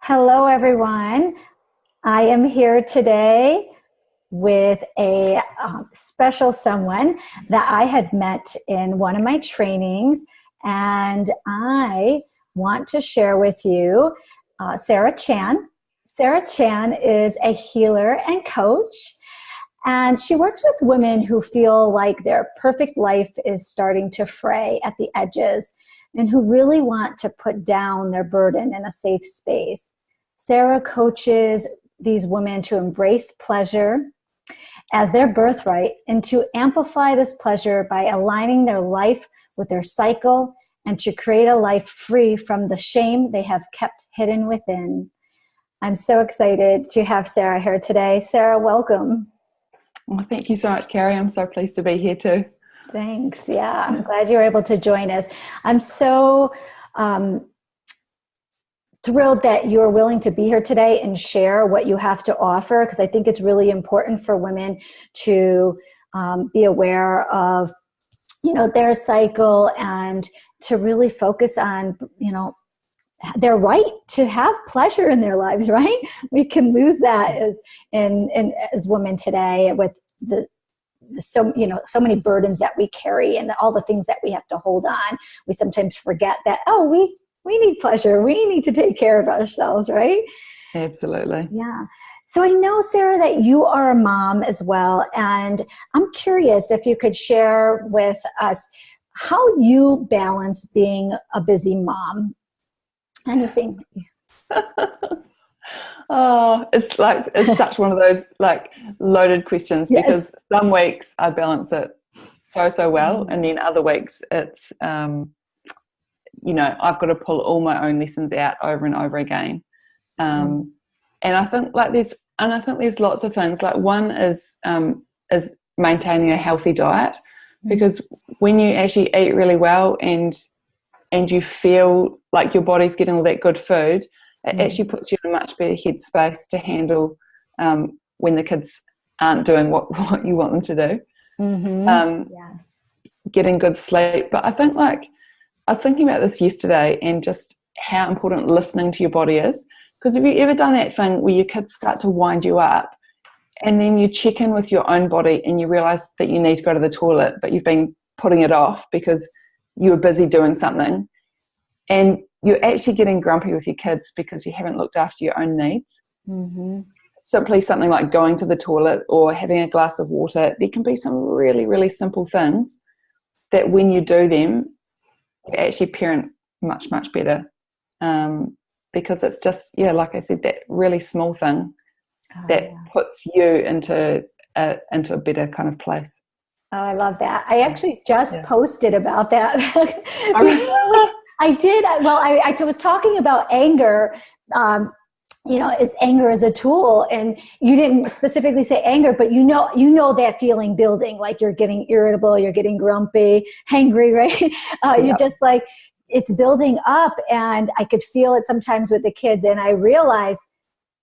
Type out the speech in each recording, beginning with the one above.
Hello, everyone. I am here today with a special someone that I had met in one of my trainings, and I want to share with you Sarah Chann. Sarah Chann is a healer and coach, and she works with women who feel like their perfect life is starting to fray at the edges and who really want to put down their burden in a safe space. Sarah coaches these women to embrace pleasure as their birthright and to amplify this pleasure by aligning their life with their cycle and to create a life free from the shame they have kept hidden within. I'm so excited to have Sarah here today. Sarah, welcome. Well, thank you so much, Carrie. I'm so pleased to be here too. Thanks. Yeah, I'm glad you were able to join us. I'm so thrilled that you're willing to be here today and share what you have to offer, because I think it's really important for women to be aware of, their cycle and to really focus on, their right to have pleasure in their lives, right? We can lose that as women today with so many burdens that we carry and all the things that we have to hold on. We sometimes forget that, we need pleasure. We need to take care of ourselves, right? Absolutely. Yeah. So I know, Sarah, that you are a mom as well. And I'm curious if you could share with us how you balance being a busy mom. Anything? It's such one of those loaded questions. Yes. Because some weeks I balance it so well, and then other weeks it's I've got to pull all my own lessons out over and over again. And I think there's lots of things. Like one is maintaining a healthy diet, because when you actually eat really well and you feel like your body's getting all that good food, it actually puts you in a much better headspace to handle when the kids aren't doing what you want them to do. Yes. Getting good sleep. But I think I was thinking about this yesterday and just how important listening to your body is. Because have you ever done that thing where your kids start to wind you up and then you check in with your own body and you realize that you need to go to the toilet, but you've been putting it off because you were busy doing something, and you're actually getting grumpy with your kids because you haven't looked after your own needs? Simply something like going to the toilet or having a glass of water. There can be some really, really simple things that when you do them, you actually parent much, much better. Because it's just, like I said, that really small thing that puts you into a better kind of place. Oh, I love that. I actually just posted about that. I did. Well, I was talking about anger. Is anger as a tool, and you didn't specifically say anger, but you know that feeling building, like you're getting irritable, you're getting grumpy, hangry, right? You're just like, it's building up, and I could feel it sometimes with the kids, and I realized,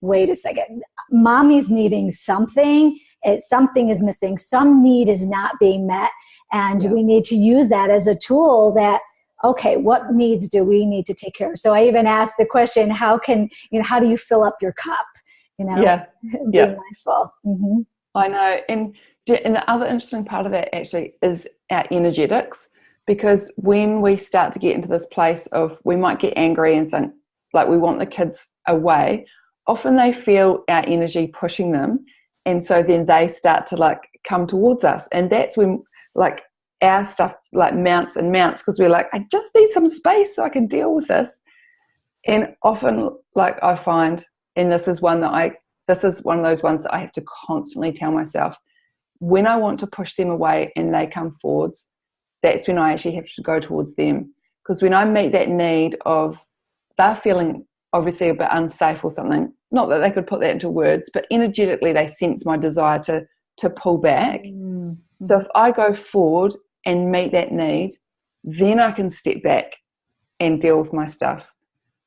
wait a second, mommy's needing something. Something is missing. Some need is not being met, and we need to use that as a tool that, okay, what needs do we need to take care of? So I even asked the question, how do you fill up your cup? Being mindful. I know. And the other interesting part of that actually is our energetics, because when we start to get into this place of, we might get angry and think like we want the kids away, often they feel our energy pushing them. And so then they start to come towards us. And that's when our stuff mounts and mounts, because we're like, I just need some space so I can deal with this. And often I find, and this is one of those ones that I have to constantly tell myself, when I want to push them away and they come forwards, that's when I actually have to go towards them. Because when I meet that need of, they're feeling obviously a bit unsafe or something, not that they could put that into words, but energetically they sense my desire to pull back. So if I go forward and meet that need, then I can step back and deal with my stuff.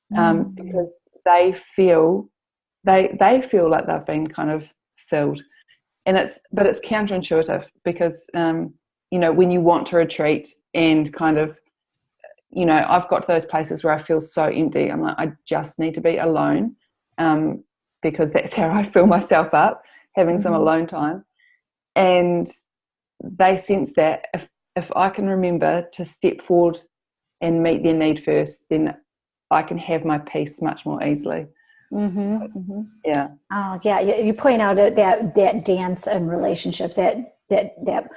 Because they feel like they've been kind of filled. But it's counterintuitive, because when you want to retreat and kind of, I've got to those places where I feel so empty. I'm like, I just need to be alone because that's how I fill myself up, having some alone time. And they sense that if I can remember to step forward and meet their need first, then I can have my peace much more easily. Yeah. Oh, yeah. You point out that dance and relationships, that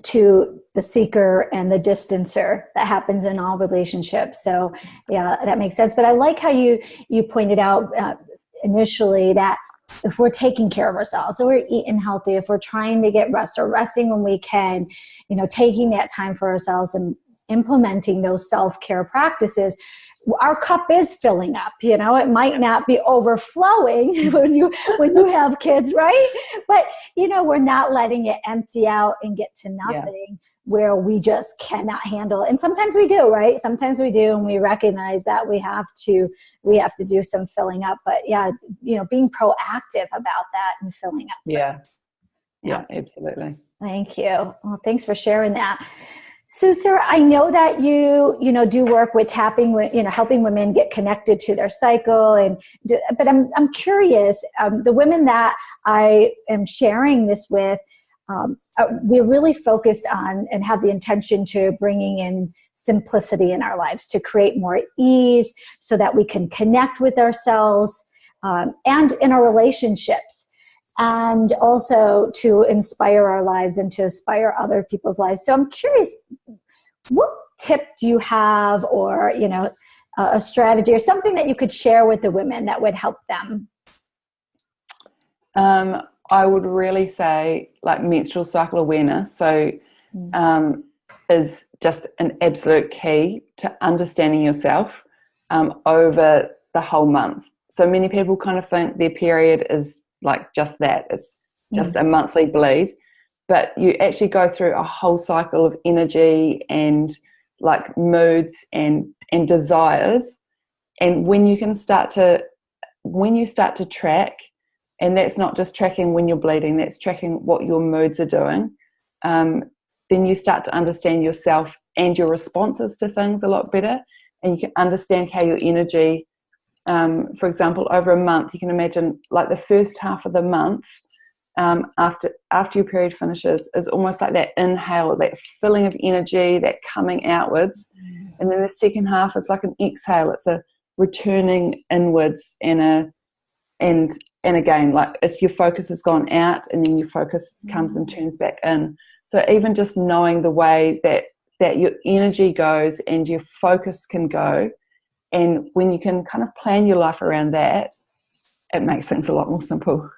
to the seeker and the distancer that happens in all relationships. So yeah, that makes sense. But I like how you pointed out initially that if we're taking care of ourselves, so we're eating healthy, if we're trying to get rest or resting when we can, taking that time for ourselves and implementing those self-care practices, our cup is filling up. It might not be overflowing when you have kids, right? But we're not letting it empty out and get to nothing where we just cannot handle it. And sometimes we do, right? Sometimes we do, and we recognize that we have to do some filling up. But being proactive about that and filling up. Yeah, absolutely. Thank you. Well, thanks for sharing that. So, Sarah, I know that you do work with helping women get connected to their cycle, but I'm curious. The women that I am sharing this with, we're really focused on and have the intention to bringing in simplicity in our lives to create more ease, so that we can connect with ourselves and in our relationships. And also to inspire our lives and to inspire other people's lives. So I'm curious, what tip do you have, or a strategy or something that you could share with the women that would help them? I would really say menstrual cycle awareness. So is just an absolute key to understanding yourself over the whole month. So many people kind of think their period is just that, it's just a monthly bleed, but you actually go through a whole cycle of energy and moods and desires. And when you start to track, and that's not just tracking when you're bleeding, that's tracking what your moods are doing, then you start to understand yourself and your responses to things a lot better, and you can understand how your energy, for example, over a month, you can imagine the first half of the month after your period finishes is almost like that inhale, that filling of energy, that coming outwards. And then the second half is like an exhale. It's a returning inwards and again, it's your focus has gone out and then your focus comes and turns back in. So even just knowing the way that your energy goes and your focus can go, and when you can kind of plan your life around that, it makes things a lot more simple.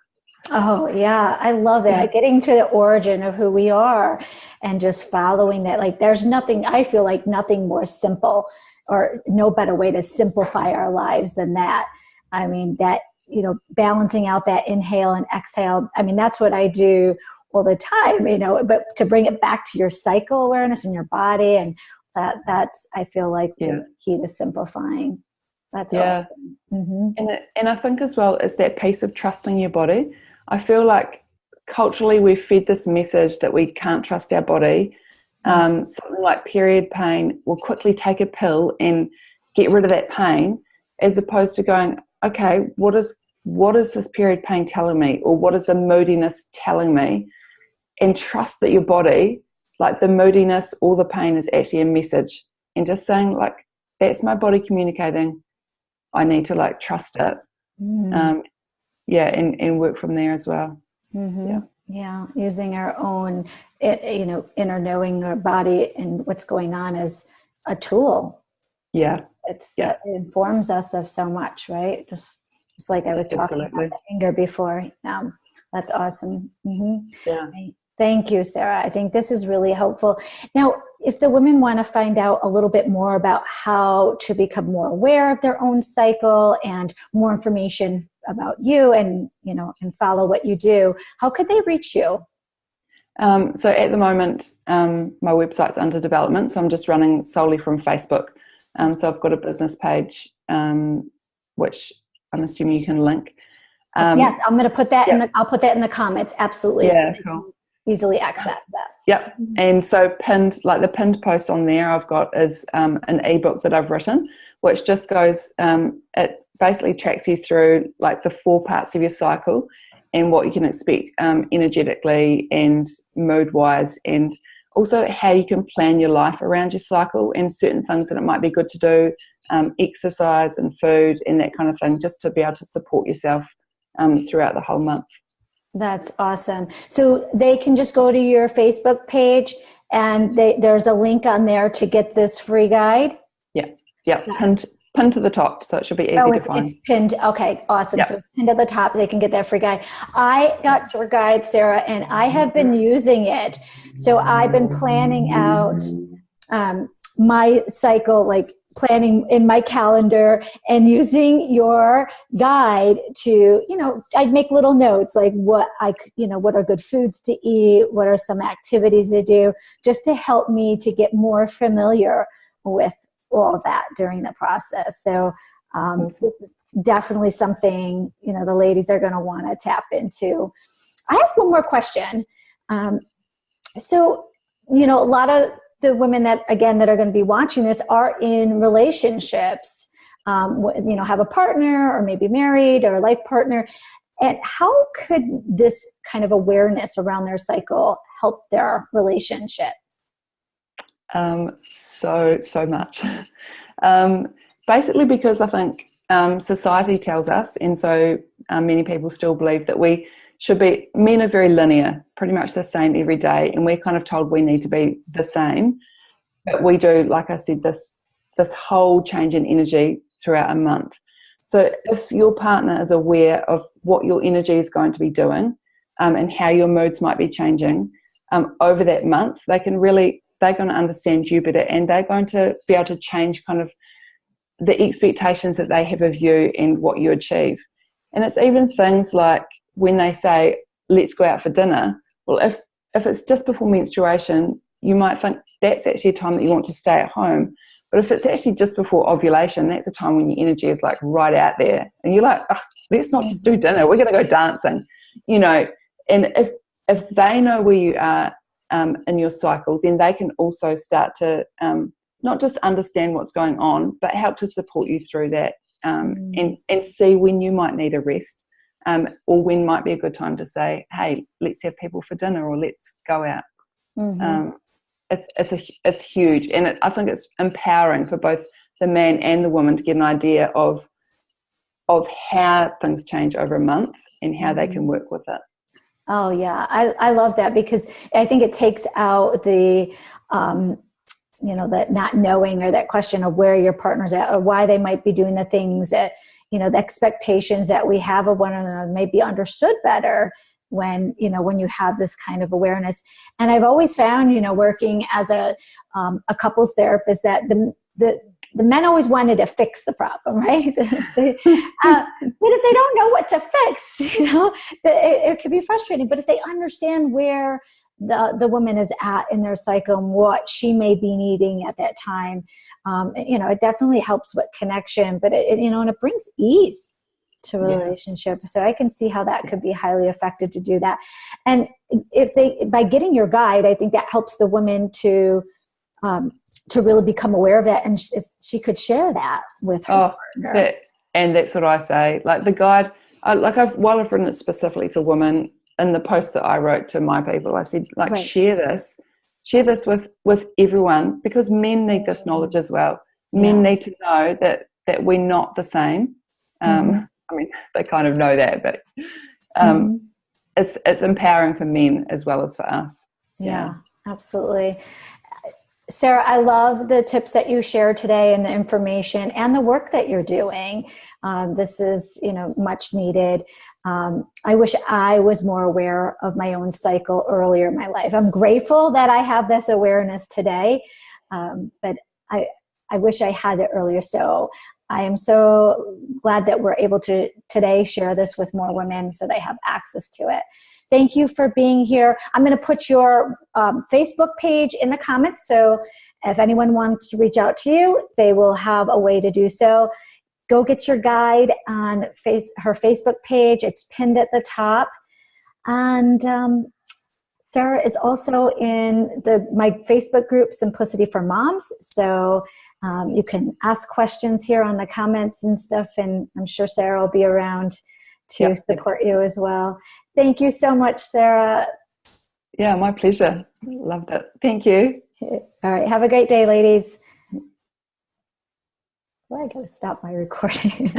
Oh, yeah. I love that. Yeah. Getting to the origin of who we are and just following that. There's nothing, I feel like nothing more simple or no better way to simplify our lives than that. I mean, that, balancing out that inhale and exhale. I mean, that's what I do all the time, but to bring it back to your cycle awareness in your body, and that's, I feel like the key to simplifying. That's awesome. And I think as well is that piece of trusting your body. I feel like culturally we've fed this message that we can't trust our body. Something like period pain, we'll quickly take a pill and get rid of that pain, as opposed to going, okay, what is this period pain telling me, or what is the moodiness telling me? And trust that your body, the moodiness or the pain, is actually a message, and just saying that's my body communicating. I need to trust it. And work from there as well. Yeah, using our own, inner knowing our body and what's going on as a tool. It informs us of so much, right? Just like I was talking about the anger before. That's awesome. Thank you, Sarah. I think this is really helpful. Now, if the women want to find out a little bit more about how to become more aware of their own cycle and more information about you and, and follow what you do, how could they reach you? So at the moment, my website's under development, so I'm just running solely from Facebook. So I've got a business page, which I'm assuming you can link. Yes, I'm going to put that I'll put that in the comments. Absolutely. Yeah, cool. Easily access that. Yep. And so the pinned post on there I've got is an ebook that I've written, which just goes, it basically tracks you through like the 4 parts of your cycle and what you can expect energetically and mood-wise, and also how you can plan your life around your cycle and certain things that it might be good to do, exercise and food and that kind of thing, just to be able to support yourself throughout the whole month. That's awesome. So they can just go to your Facebook page and there's a link on there to get this free guide? Yeah, pinned to the top, so it should be easy to find. It's pinned. Okay, awesome. Yep. So pinned at the top, they can get that free guide. I got your guide, Sarah, and I have been using it. So I've been planning out my cycle, like planning in my calendar and using your guide to, I'd make little notes like what are good foods to eat, what are some activities to do, just to help me to get more familiar with all of that during the process. So this is definitely something, the ladies are going to want to tap into. I have one more question. So, a lot of the women that are going to be watching this are in relationships, have a partner or maybe married or a life partner. And how could this kind of awareness around their cycle help their relationship? So much. Basically because I think society tells us, and so many people still believe that men are very linear, pretty much the same every day, and we're kind of told we need to be the same. But we do, like I said, this whole change in energy throughout a month. So if your partner is aware of what your energy is going to be doing and how your moods might be changing over that month, they're going to understand you better, and they're going to be able to change kind of the expectations that they have of you and what you achieve. And it's even things like when they say, let's go out for dinner. Well, if it's just before menstruation, you might think that's actually a time that you want to stay at home. But if it's actually just before ovulation, that's a time when your energy is like right out there. And you're like, let's not just do dinner. We're going to go dancing, And if they know where you are in your cycle, then they can also start to not just understand what's going on, but help to support you through that and see when you might need a rest. Or when might be a good time to say, hey, let's have people for dinner or let's go out. Mm-hmm. It's huge, and I think it's empowering for both the man and the woman to get an idea of how things change over a month and how they can work with it. Oh yeah, I love that, because I think it takes out the that not knowing or that question of where your partner's at or why they might be doing the things that the expectations that we have of one another may be understood better when you have this kind of awareness. And I've always found, working as a couples therapist, that the men always wanted to fix the problem, right? But if they don't know what to fix, it could be frustrating. But if they understand where the woman is at in their cycle and what she may be needing at that time, it definitely helps with connection, but and it brings ease to a relationship. So I can see how that could be highly effective to do that. And by getting your guide, I think that helps the woman to really become aware of that, and she could share that with her partner. And that's what I say. Like the guide, while I've written it specifically for women, in the post that I wrote to my people, I said, share this with everyone, because men need this knowledge as well. Men need to know that we're not the same. I mean, they kind of know that, but it's empowering for men as well as for us. Yeah, absolutely. Sarah, I love the tips that you shared today and the information and the work that you're doing. This is, much needed. I wish I was more aware of my own cycle earlier in my life. I'm grateful that I have this awareness today, but I wish I had it earlier. So I am so glad that we're able to today share this with more women so they have access to it. Thank you for being here. I'm going to put your Facebook page in the comments, so if anyone wants to reach out to you, they will have a way to do so. Go get your guide on her Facebook page. It's pinned at the top. And Sarah is also in my Facebook group, Simplicity for Moms. So You can ask questions here on the comments and stuff, and I'm sure Sarah will be around to support you as well. Thank you so much, Sarah. Yeah, my pleasure. Loved it. Thank you. All right. Have a great day, ladies. Well, I got to stop my recording.